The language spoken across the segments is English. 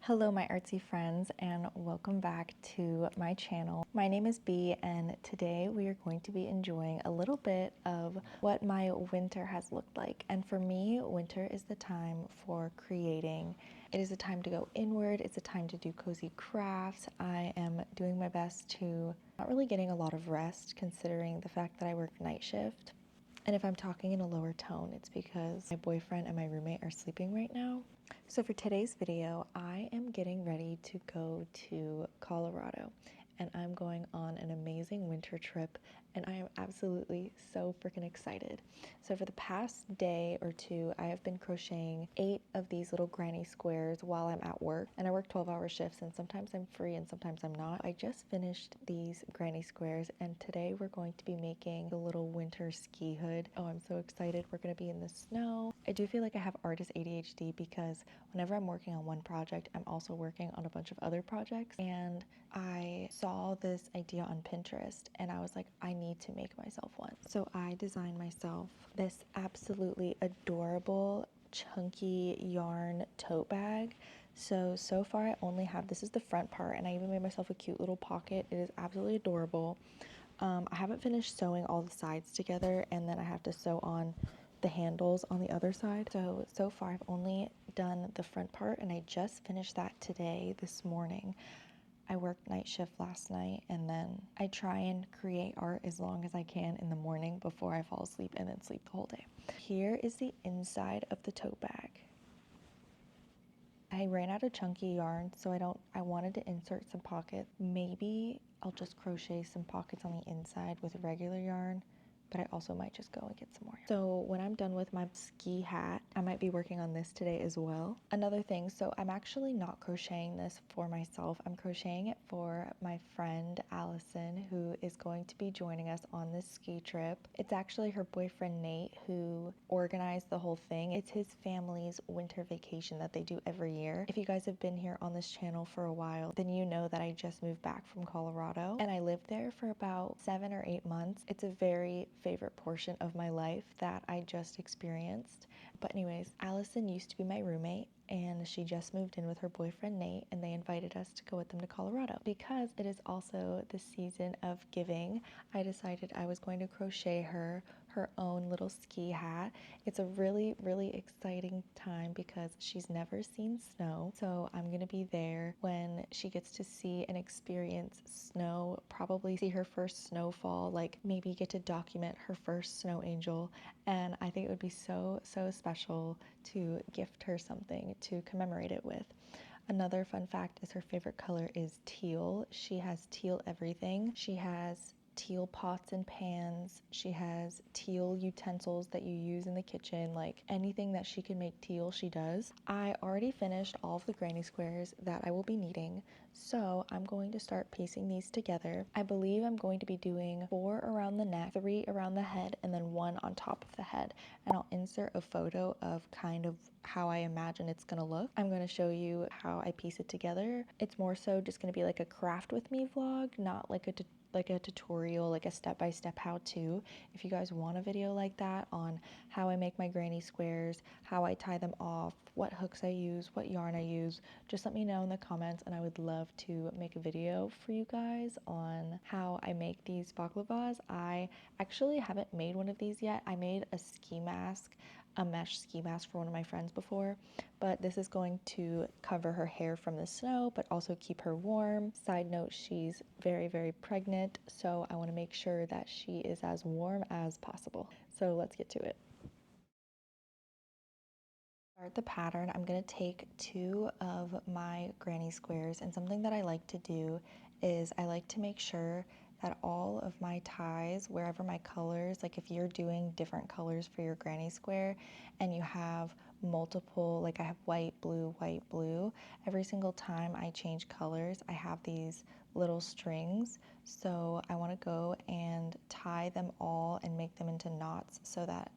Hello my artsy friends and welcome back to my channel. My name is Bee and today we are going to be enjoying a little bit of what my winter has looked like. And for me, winter is the time for creating. It is a time to go inward, it's a time to do cozy crafts. I am doing my best to not really getting a lot of rest considering the fact that I work night shift. And if I'm talking in a lower tone, it's because my boyfriend and my roommate are sleeping right now. So for today's video, I am getting ready to go to Colorado and I'm going on an amazing winter trip and I am absolutely so freaking excited. So for the past day or two, I have been crocheting 8 of these little granny squares while I'm at work, and I work 12-hour shifts and sometimes I'm free and sometimes I'm not. I just finished these granny squares and today we're going to be making the little winter ski hood. Oh, I'm so excited. We're going to be in the snow. I do feel like I have artist ADHD because whenever I'm working on one project, I'm also working on a bunch of other projects, and I saw this idea on Pinterest and I was like, I need to make myself one. So I designed myself this absolutely adorable chunky yarn tote bag. So far I only have, this is the front part, and I even made myself a cute little pocket. It is absolutely adorable. I haven't finished sewing all the sides together, and then I have to sew on the handles on the other side. So far I've only done the front part and I just finished that today, this morning. I worked night shift last night and then I try and create art as long as I can in the morning before I fall asleep and then sleep the whole day. Here is the inside of the tote bag. I ran out of chunky yarn, so I wanted to insert some pockets. Maybe I'll just crochet some pockets on the inside with regular yarn, but I also might just go and get some more. So when I'm done with my ski hat, I might be working on this today as well. Another thing, so I'm actually not crocheting this for myself. I'm crocheting it for my friend Allison, who is going to be joining us on this ski trip. It's actually her boyfriend Nate who organized the whole thing. It's his family's winter vacation that they do every year. If you guys have been here on this channel for a while, then you know that I just moved back from Colorado and I lived there for about 7 or 8 months. It's a very favorite portion of my life that I just experienced. But anyways, Allison used to be my roommate and she just moved in with her boyfriend Nate, and they invited us to go with them to Colorado. Because it is also the season of giving, I decided I was going to crochet her own little ski hat. It's a really exciting time because she's never seen snow, so I'm gonna be there when she gets to see and experience snow, probably see her first snowfall, like maybe get to document her first snow angel. And I think it would be so special to gift her something to commemorate it with. Another fun fact is her favorite color is teal. She has teal everything. She has teal pots and pans. She has teal utensils that you use in the kitchen. Like anything that she can make teal, she does. I already finished all of the granny squares that I will be needing, so I'm going to start piecing these together. I believe I'm going to be doing 4 around the neck, 3 around the head, and then 1 on top of the head. And I'll insert a photo of kind of how I imagine it's gonna look. I'm gonna show you how I piece it together. It's more so just gonna be like a craft with me vlog, not like a tutorial, like a step-by-step how-to. If you guys want a video like that on how I make my granny squares, how I tie them off, what hooks I use, what yarn I use, just let me know in the comments and I would love to make a video for you guys on how I make these baklavas. I actually haven't made one of these yet. I made a ski mask, a mesh ski mask for one of my friends before, but this is going to cover her hair from the snow but also keep her warm. Side note, she's very pregnant, so I want to make sure that she is as warm as possible. So let's get to it. Start the pattern, I'm going to take 2 of my granny squares, and something that I like to do is I like to make sure that all of my ties, wherever my colors, like if you're doing different colors for your granny square and you have multiple, like I have white, blue, every single time I change colors, I have these little strings. So I want to go and tie them all and make them into knots so that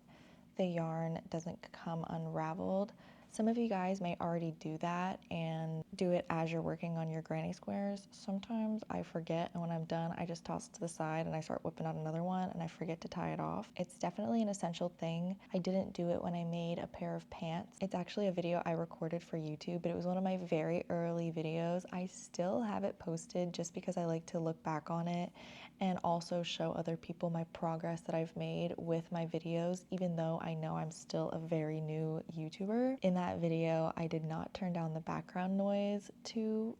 the yarn doesn't come unraveled. Some of you guys may already do that and do it as you're working on your granny squares. Sometimes I forget, and when I'm done, I just toss it to the side and I start whipping out another one and I forget to tie it off. It's definitely an essential thing. I didn't do it when I made a pair of pants. It's actually a video I recorded for YouTube, but it was one of my very early videos. I still have it posted just because I like to look back on it and also show other people my progress that I've made with my videos, even though I know I'm still a very new YouTuber. In that video, I did not turn down the background noise to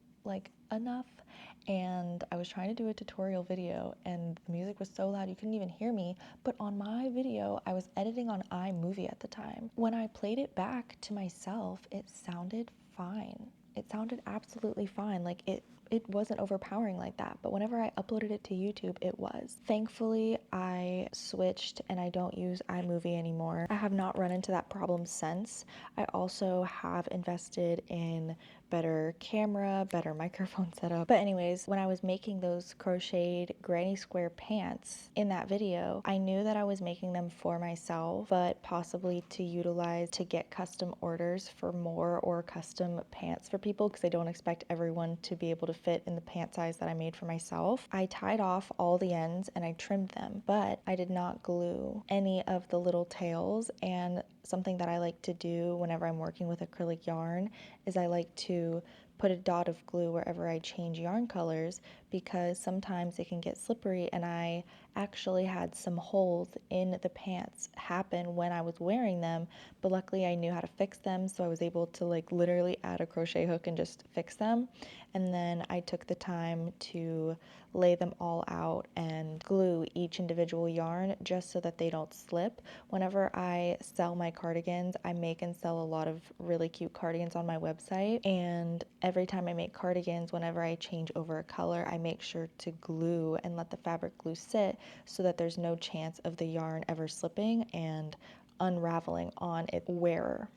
enough, and I was trying to do a tutorial video and the music was so loud you couldn't even hear me. But on my video, I was editing on iMovie at the time. When I played it back to myself, it sounded fine. It sounded absolutely fine. It wasn't overpowering like that, but whenever I uploaded it to YouTube, it was. Thankfully, I switched and I don't use iMovie anymore. I have not run into that problem since. I also have invested in better camera, better microphone setup. But anyways, when I was making those crocheted granny square pants in that video, I knew that I was making them for myself, but possibly to utilize to get custom orders for more or custom pants for people, because I don't expect everyone to be able to fit in the pant size that I made for myself. I tied off all the ends and I trimmed them, but I did not glue any of the little tails. And something that I like to do whenever I'm working with acrylic yarn is I like to put a dot of glue wherever I change yarn colors, because sometimes it can get slippery, and I actually had some holes in the pants happen when I was wearing them, but luckily I knew how to fix them, so I was able to literally add a crochet hook and just fix them. And then I took the time to lay them all out and glue each individual yarn just so that they don't slip. Whenever I sell my cardigans, I make and sell a lot of really cute cardigans on my website, and every time I make cardigans, whenever I change over a color, I make sure to glue and let the fabric glue sit so that there's no chance of the yarn ever slipping and unraveling on its wearer.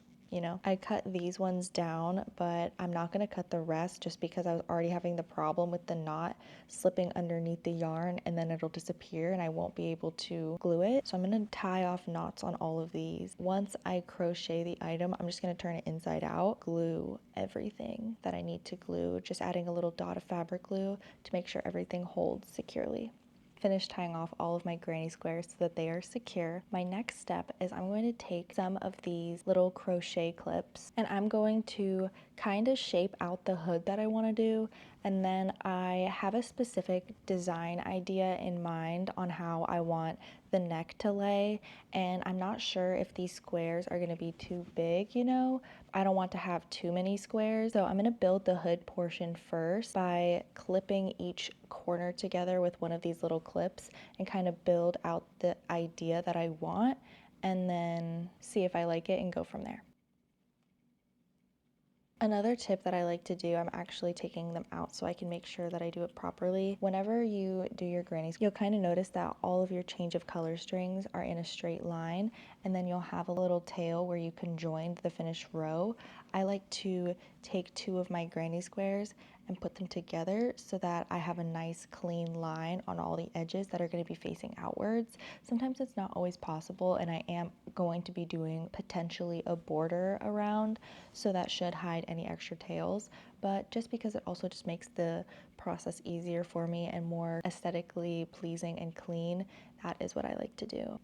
I cut these ones down, but I'm not going to cut the rest just because I was already having the problem with the knot slipping underneath the yarn and then it'll disappear and I won't be able to glue it. So I'm going to tie off knots on all of these. Once I crochet the item, I'm just going to turn it inside out, glue everything that I need to glue, just adding a little dot of fabric glue to make sure everything holds securely. Finished tying off all of my granny squares so that they are secure. My next step is I'm going to take some of these little crochet clips and I'm going to kind of shape out the hood that I want to do, and then I have a specific design idea in mind on how I want the neck to lay, and I'm not sure if these squares are going to be too big. I don't want to have too many squares, so I'm going to build the hood portion first by clipping each corner together with one of these little clips and kind of build out the idea that I want, and then see if I like it and go from there. Another tip that I like to do, I'm actually taking them out so I can make sure that I do it properly. Whenever you do your grannies, you'll kind of notice that all of your change of color strings are in a straight line, and then you'll have a little tail where you can join the finished row. I like to take two of my granny squares and put them together so that I have a nice clean line on all the edges that are going to be facing outwards. Sometimes it's not always possible, and I am going to be doing potentially a border around, so that should hide any extra tails, but just because it also just makes the process easier for me and more aesthetically pleasing and clean, that is what I like to do.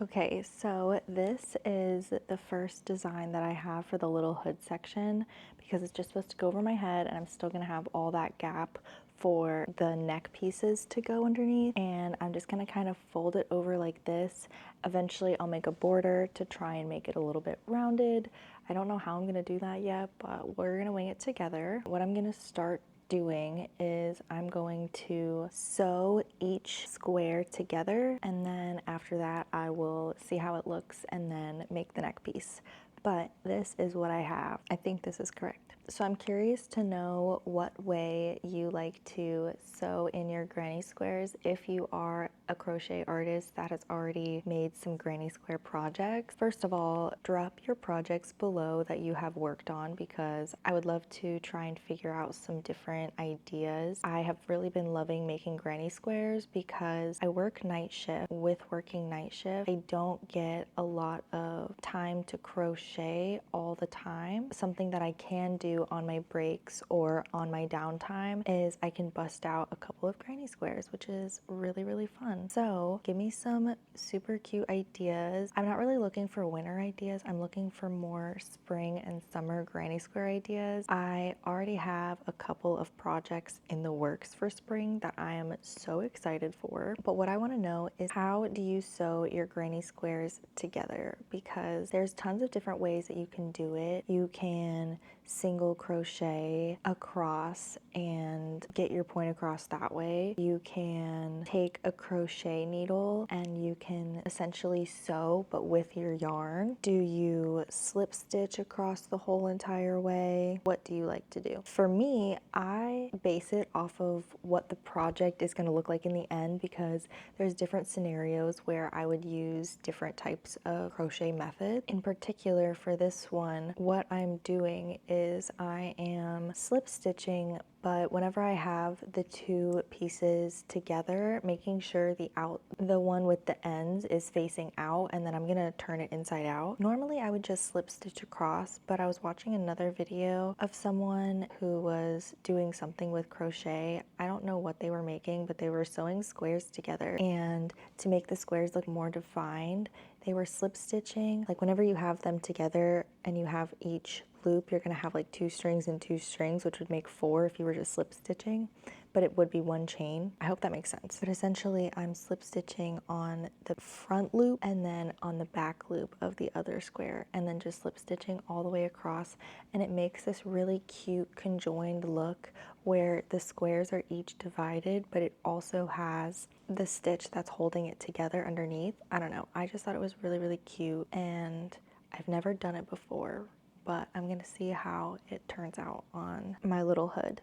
Okay, so this is the first design that I have for the little hood section, because it's just supposed to go over my head and I'm still gonna have all that gap for the neck pieces to go underneath, and I'm just gonna kind of fold it over like this. Eventually I'll make a border to try and make it a little bit rounded. I don't know how I'm gonna do that yet, but we're gonna wing it together. What I'm gonna start doing is I'm going to sew each square together, and then after that I will see how it looks and then make the neck piece. But this is what I have. I think this is correct. So I'm curious to know what way you like to sew in your granny squares. If you are a crochet artist that has already made some granny square projects. First of all, drop your projects below that you have worked on because I would love to try and figure out some different ideas. I have really been loving making granny squares because I work night shift. With working night shift, I don't get a lot of time to crochet all the time. Something that I can do on my breaks or on my downtime is I can bust out a couple of granny squares, which is really, really fun. So give me some super cute ideas. I'm not really looking for winter ideas. I'm looking for more spring and summer granny square ideas. I already have a couple of projects in the works for spring that I am so excited for. But what I want to know is, how do you sew your granny squares together? Because there's tons of different ways that you can do it. You can single crochet across and get your point across that way. You can take a crochet needle and you can essentially sew but with your yarn. Do you slip stitch across the whole entire way? What do you like to do? For me, I base it off of what the project is going to look like in the end, because there's different scenarios where I would use different types of crochet method. In particular for this one, what I'm doing is I am slip stitching, but whenever I have the two pieces together, making sure the one with the ends is facing out, and then I'm gonna turn it inside out. Normally I would just slip stitch across, but I was watching another video of someone who was doing something with crochet. I don't know what they were making, but they were sewing squares together, and to make the squares look more defined, they were slip stitching. Like whenever you have them together and you have each loop, you're gonna have like 2 strings and 2 strings, which would make 4 if you were just slip stitching, but it would be one chain. I hope that makes sense. But essentially I'm slip stitching on the front loop and then on the back loop of the other square, and then just slip stitching all the way across, and it makes this really cute conjoined look where the squares are each divided, but it also has the stitch that's holding it together underneath. I don't know, I just thought it was really, really cute, and I've never done it before, but I'm gonna see how it turns out on my little hood.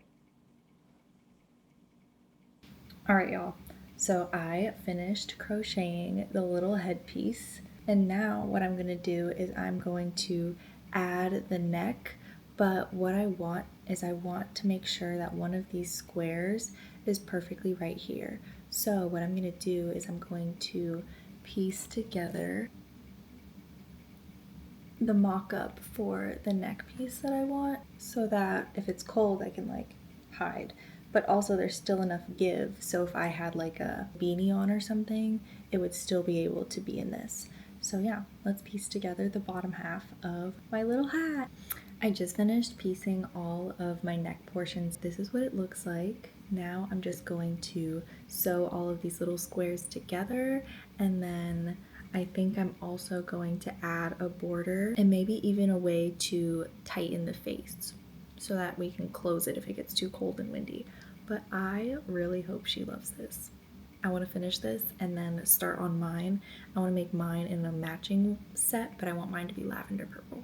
All right, y'all. So I finished crocheting the little headpiece, and now what I'm gonna do is I'm going to add the neck, but what I want is I want to make sure that one of these squares is perfectly right here. So what I'm gonna do is I'm going to piece together the mock-up for the neck piece that I want, so that if it's cold I can like hide, but also there's still enough give, so if I had like a beanie on or something, it would still be able to be in this. So yeah, let's piece together the bottom half of my little hat. I just finished piecing all of my neck portions. This is what it looks like. Now I'm just going to sew all of these little squares together, and then I think I'm also going to add a border and maybe even a way to tighten the face so that we can close it if it gets too cold and windy. But I really hope she loves this. I want to finish this and then start on mine. I want to make mine in a matching set, but I want mine to be lavender purple.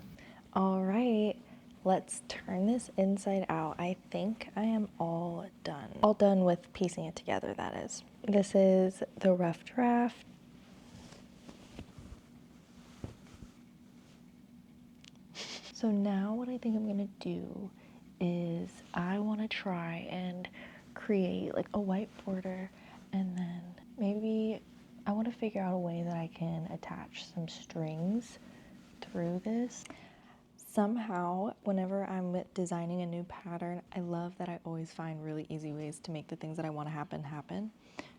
All right, let's turn this inside out. I think I am all done. All done with piecing it together, that is. This is the rough draft. So now what I think I'm gonna do is I wanna try and create like a white border, and then maybe I wanna figure out a way that I can attach some strings through this. Somehow, whenever I'm designing a new pattern, I love that I always find really easy ways to make the things that I want to happen.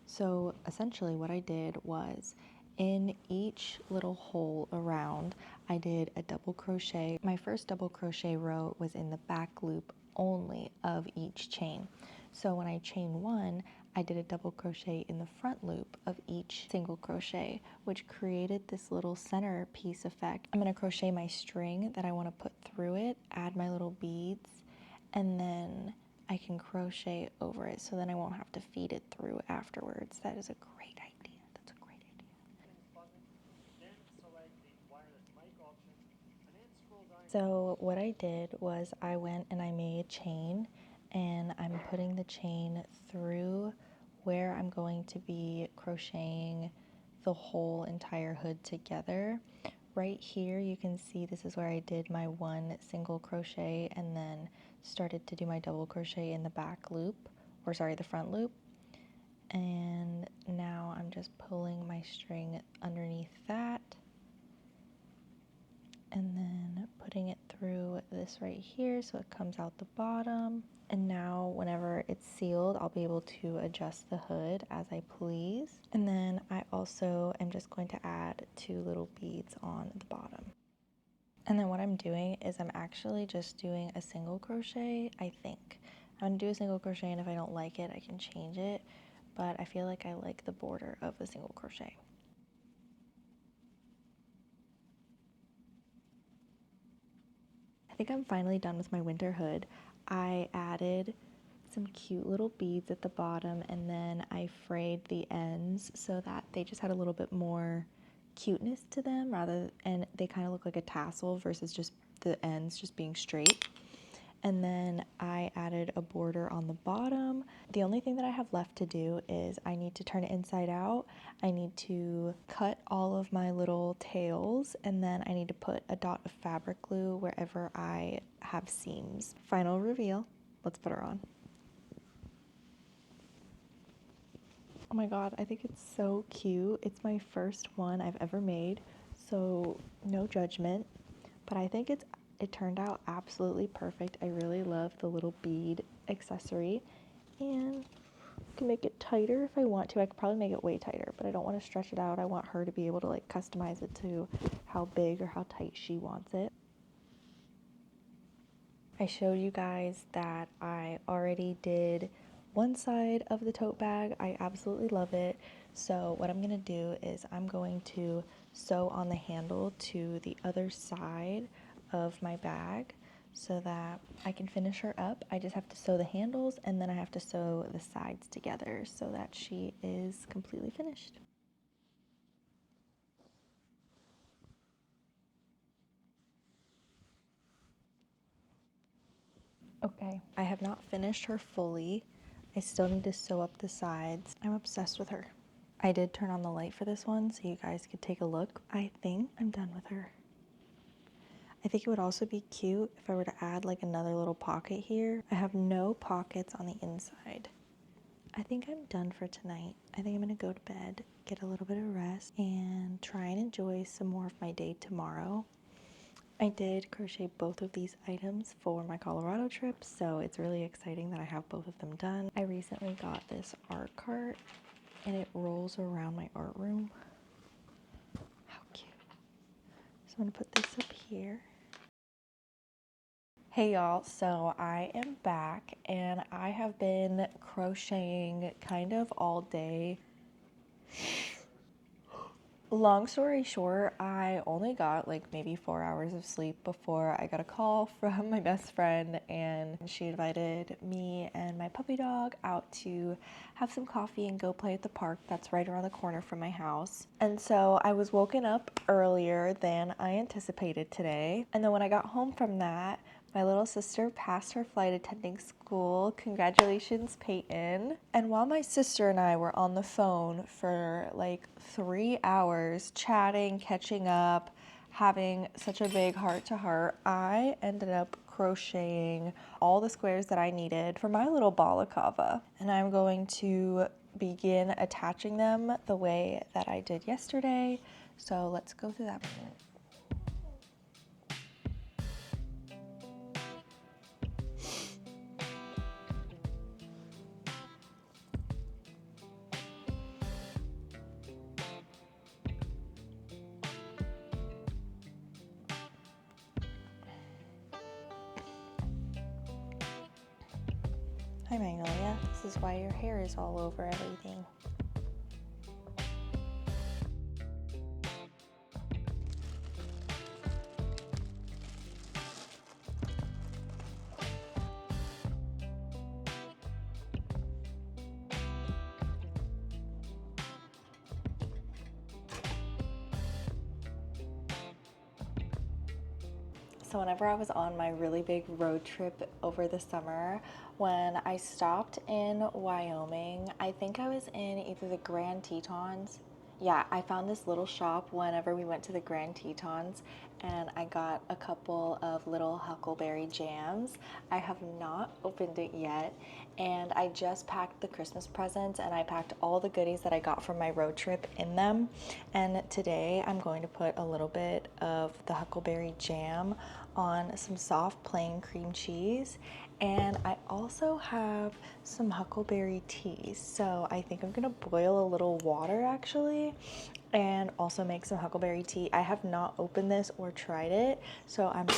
So essentially what I did was, in each little hole around, I did a double crochet. My first double crochet row was in the back loop only of each chain. So when I chain 1, I did a double crochet in the front loop of each single crochet, which created this little center piece effect. I'm going to crochet my string that I want to put through it, add my little beads, and then I can crochet over it, so then I won't have to feed it through afterwards. That is a great idea. That's a great idea. So what I did was I went and I made chain, and I'm putting the chain through where I'm going to be crocheting the whole entire hood together. Right here you can see this is where I did my one single crochet and then started to do my double crochet in the back loop, or sorry, the front loop. And now I'm just pulling my string underneath that and then putting it through this right here so it comes out the bottom. And now whenever it's sealed, I'll be able to adjust the hood as I please. And then I also am just going to add 2 little beads on the bottom. And then what I'm doing is I'm actually just doing a single crochet, I think. I'm gonna do a single crochet, and if I don't like it, I can change it, but I feel like I like the border of the single crochet. I think I'm finally done with my winter hood. I added some cute little beads at the bottom, and then I frayed the ends so that they just had a little bit more cuteness to them, and they kind of look like a tassel versus just the ends just being straight. And then I added a border on the bottom. The only thing that I have left to do is I need to turn it inside out. I need to cut all of my little tails, and then I need to put a dot of fabric glue wherever I have seams. Final reveal. Let's put her on. Oh my god, I think it's so cute. It's my first one I've ever made, so no judgment, but I think it turned out absolutely perfect. I really love the little bead accessory, and I can make it tighter if I want to. I could probably make it way tighter, but I don't want to stretch it out. I want her to be able to like customize it to how big or how tight she wants it. I showed you guys that I already did one side of the tote bag. I absolutely love it. So what I'm gonna do is I'm going to sew on the handle to the other side of my bag so that I can finish her up. I just have to sew the handles, and then I have to sew the sides together so that she is completely finished. Okay, I have not finished her fully. I still need to sew up the sides. I'm obsessed with her. I did turn on the light for this one so you guys could take a look. I think I'm done with her. I think it would also be cute if I were to add like another little pocket here. I have no pockets on the inside. I think I'm done for tonight. I think I'm gonna go to bed, get a little bit of rest, and try and enjoy some more of my day tomorrow. I did crochet both of these items for my Colorado trip, so it's really exciting that I have both of them done. I recently got this art cart, and it rolls around my art room. How cute. So I'm gonna put this up here. Hey y'all, so I am back, and I have been crocheting kind of all day. Long story short, I only got like maybe 4 hours of sleep before I got a call from my best friend, and she invited me and my puppy dog out to have some coffee and go play at the park that's right around the corner from my house. And so I was woken up earlier than I anticipated today. And then when I got home from that, my little sister passed her flight attending school. Congratulations, Peyton. And while my sister and I were on the phone for like 3 hours chatting, catching up, having such a big heart-to-heart, I ended up crocheting all the squares that I needed for my little balaclava. And I'm going to begin attaching them the way that I did yesterday. So let's go through that. Hi Magnolia, this is why your hair is all over everything. So whenever I was on my really big road trip over the summer, when I stopped in Wyoming, I think I was in either the Grand Tetons. Yeah, I found this little shop whenever we went to the Grand Tetons, and I got a couple of little huckleberry jams. I have not opened it yet, and I just packed the Christmas presents, and I packed all the goodies that I got from my road trip in them. And today I'm going to put a little bit of the huckleberry jam on some soft plain cream cheese, and I also have some huckleberry tea. So I think I'm gonna boil a little water actually and also make some huckleberry tea. I have not opened this or tried it, so I'm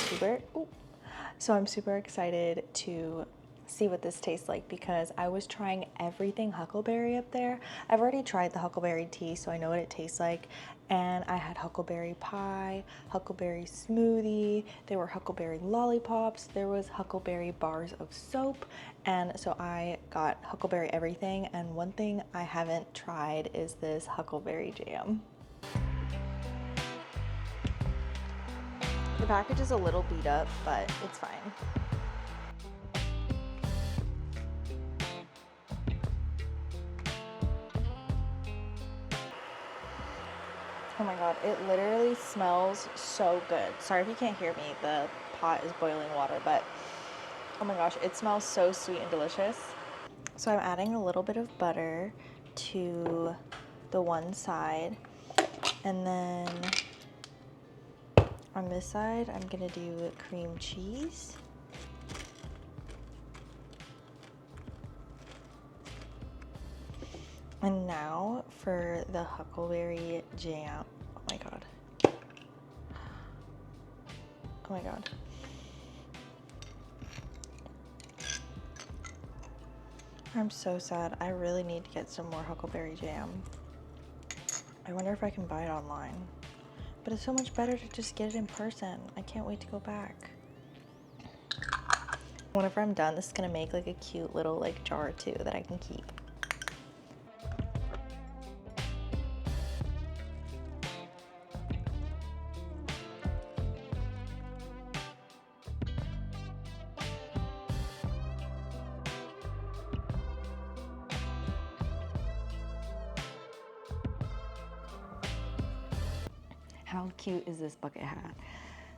super excited to see what this tastes like, because I was trying everything huckleberry up there. I've already tried the huckleberry tea, so I know what it tastes like. And I had huckleberry pie, huckleberry smoothie, there were huckleberry lollipops, there was huckleberry bars of soap, and so I got huckleberry everything. And one thing I haven't tried is this huckleberry jam. The package is a little beat up, but it's fine. Oh my god, it literally smells so good. Sorry if you can't hear me, the pot is boiling water, but oh my gosh, it smells so sweet and delicious. So I'm adding a little bit of butter to the one side, and then on this side I'm gonna do cream cheese. And now for the huckleberry jam. Oh my god. Oh my god. I'm so sad. I really need to get some more huckleberry jam. I wonder if I can buy it online. But it's so much better to just get it in person. I can't wait to go back. Whenever I'm done, this is gonna make like a cute little like jar too that I can keep. How cute is this bucket hat?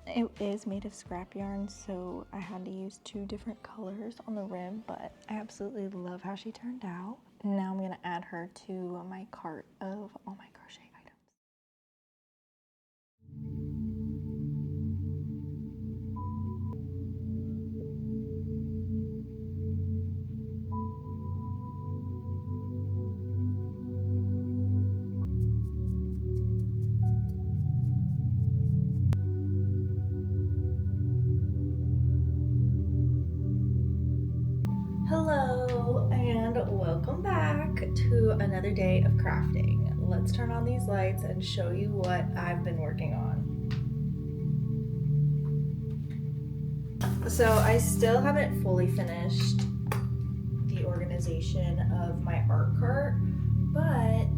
It is made of scrap yarn, so I had to use 2 different colors on the rim, but I absolutely love how she turned out. Now I'm gonna add her to my cart of all my crochet items. Hello and welcome back to another day of crafting. Let's turn on these lights and show you what I've been working on. So I still haven't fully finished the organization of my art cart, but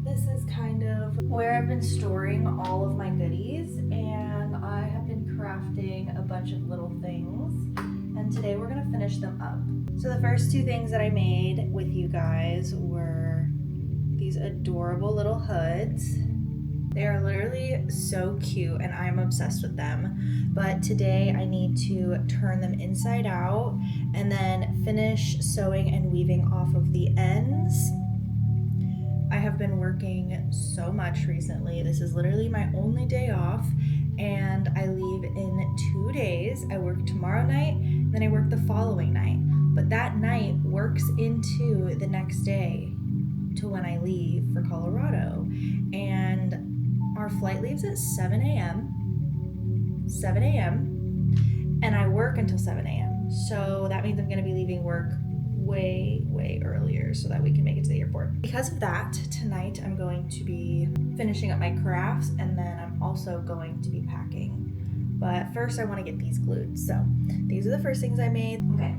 this is kind of where I've been storing all of my goodies, and I have been crafting a bunch of little things, and today we're gonna finish them up. So the first 2 things that I made with you guys were these adorable little hoods. They are literally so cute and I'm obsessed with them. But today I need to turn them inside out and then finish sewing and weaving off of the ends. I have been working so much recently. This is literally my only day off, and I leave in 2 days. I work tomorrow night, then I work the following night. But that night works into the next day to when I leave for Colorado. And our flight leaves at 7 a.m. And I work until 7 a.m. So that means I'm gonna be leaving work way earlier so that we can make it to the airport. Because of that, tonight I'm going to be finishing up my crafts, and then I'm also going to be packing. But first I want to get these glued. So these are the first things I made. Okay,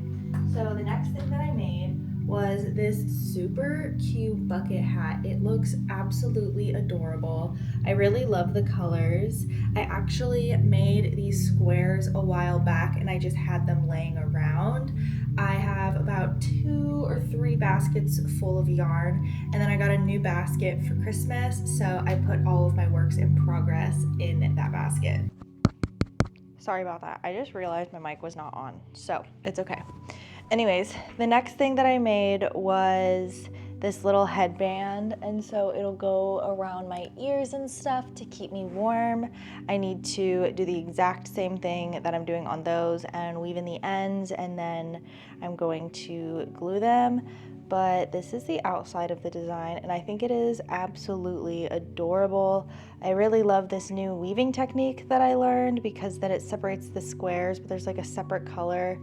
so the next thing that I made was this super cute bucket hat. It looks absolutely adorable. I really love the colors. I actually made these squares squares a while back and I just had them laying around. I have about 2 or 3 baskets full of yarn, and then I got a new basket for Christmas, so I put all of my works in progress in that basket. Sorry about that. I just realized my mic was not on, so it's okay. Anyways, the next thing that I made was this little headband, and so it'll go around my ears and stuff to keep me warm. I need to do the exact same thing that I'm doing on those and weave in the ends, and then I'm going to glue them. But this is the outside of the design, and I think it is absolutely adorable. I really love this new weaving technique that I learned, because then it separates the squares, but there's like a separate color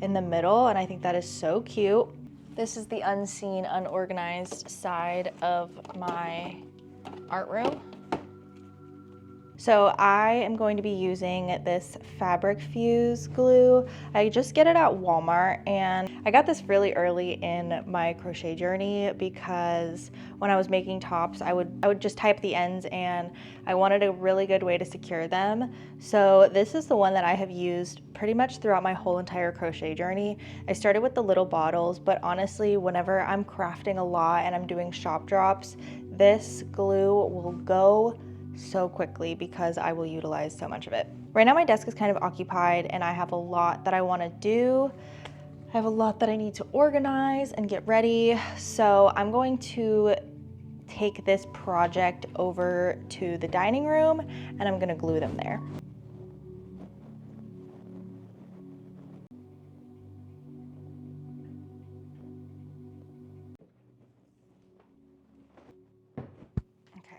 in the middle, and I think that is so cute. This is the unseen, unorganized side of my art room. So I am going to be using this fabric fuse glue. I just get it at Walmart, and I got this really early in my crochet journey because when I was making tops, I would just tie up the ends, and I wanted a really good way to secure them. So this is the one that I have used pretty much throughout my whole entire crochet journey. I started with the little bottles, but honestly, whenever I'm crafting a lot and I'm doing shop drops, this glue will go so quickly because I will utilize so much of it. Right now my desk is kind of occupied and I have a lot that I want to do. I have a lot that I need to organize and get ready. So I'm going to take this project over to the dining room and I'm going to glue them there. Okay.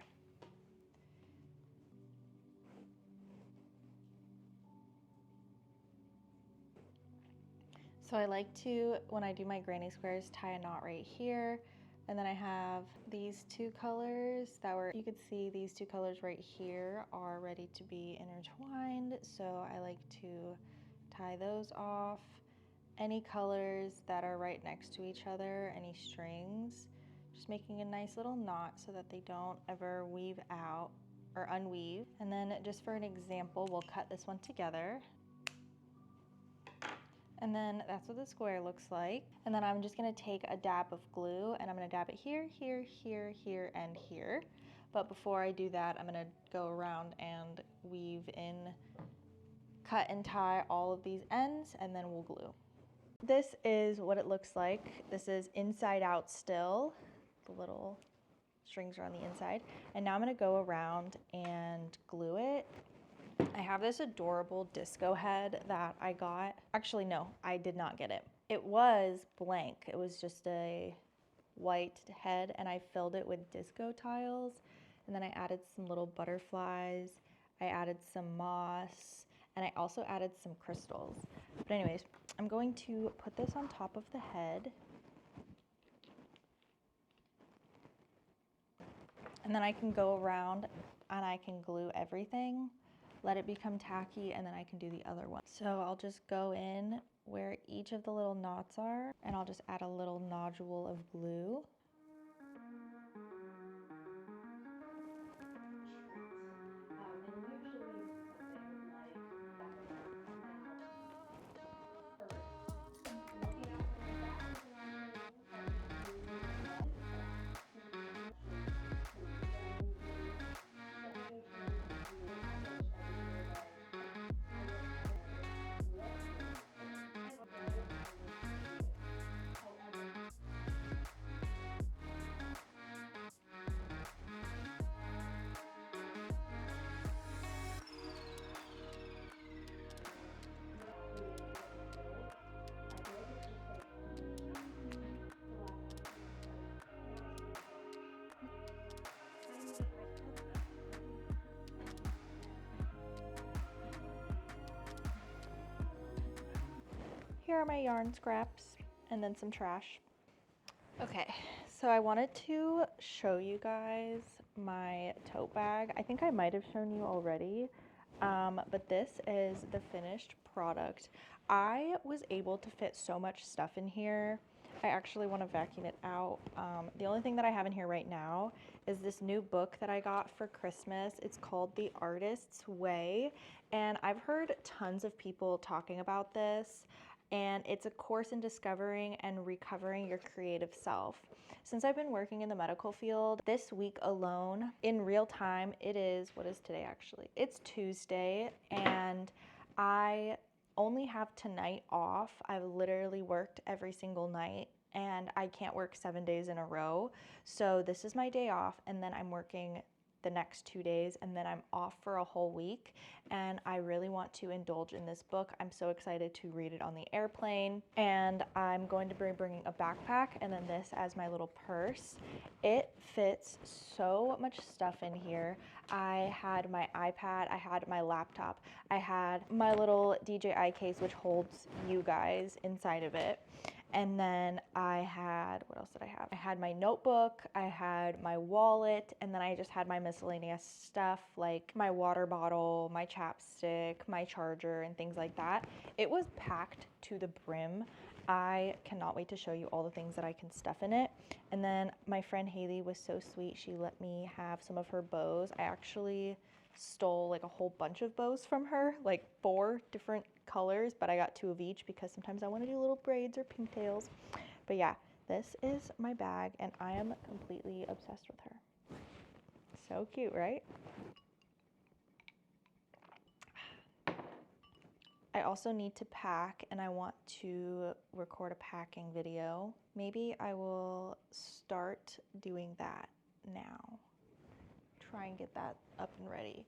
So I like to, when I do my granny squares, tie a knot right here. And then I have these two colors that were, you could see these two colors right here are ready to be intertwined. So I like to tie those off. Any colors that are right next to each other, any strings, just making a nice little knot so that they don't ever weave out or unweave. And then just for an example, we'll cut this one together. And then that's what the square looks like. And then I'm just gonna take a dab of glue and I'm gonna dab it here, here, here, here, and here. But before I do that, I'm gonna go around and weave in, cut and tie all of these ends, and then we'll glue. This is what it looks like. This is inside out still. The little strings are on the inside. And now I'm gonna go around and glue it. I have this adorable disco head that I got. Actually, no, I did not get it. It was blank. It was just a white head, and I filled it with disco tiles. And then I added some little butterflies. I added some moss, and I also added some crystals. But anyways, I'm going to put this on top of the head. And then I can go around and I can glue everything, let it become tacky, and then I can do the other one. So I'll just go in where each of the little knots are, and I'll just add a little nodule of glue. Here are my yarn scraps and then some trash. Okay, so I wanted to show you guys my tote bag. I think I might have shown you already, but this is the finished product. I was able to fit so much stuff in here. I actually want to vacuum it out. The only thing that I have in here right now is this new book that I got for Christmas. It's called The Artist's Way, and I've heard tons of people talking about this, and it's a course in discovering and recovering your creative self. Since I've been working in the medical field, this week alone, in real time, what is today actually? It's Tuesday, and I only have tonight off. I've literally worked every single night and I can't work 7 days in a row. So this is my day off, and then I'm working the next 2 days, and then I'm off for a whole week. And I really want to indulge in this book. I'm so excited to read it on the airplane, and I'm going to be bringing a backpack and then this as my little purse. It fits so much stuff in here. I had my iPad, I had my laptop, I had my little DJI case, which holds you guys inside of it. And then I had, what else did I have? I had my notebook, I had my wallet, and then I just had my miscellaneous stuff like my water bottle, my chapstick, my charger, and things like that. It was packed to the brim. I cannot wait to show you all the things that I can stuff in it. And then my friend Haley was so sweet. She let me have some of her bows. I actually stole like a whole bunch of bows from her, like 4 different colors, but I got 2 of each because sometimes I want to do little braids or pigtails. But yeah, this is my bag and I am completely obsessed with her. So cute, right? I also need to pack and I want to record a packing video. Maybe I will start doing that now. Try and get that up and ready.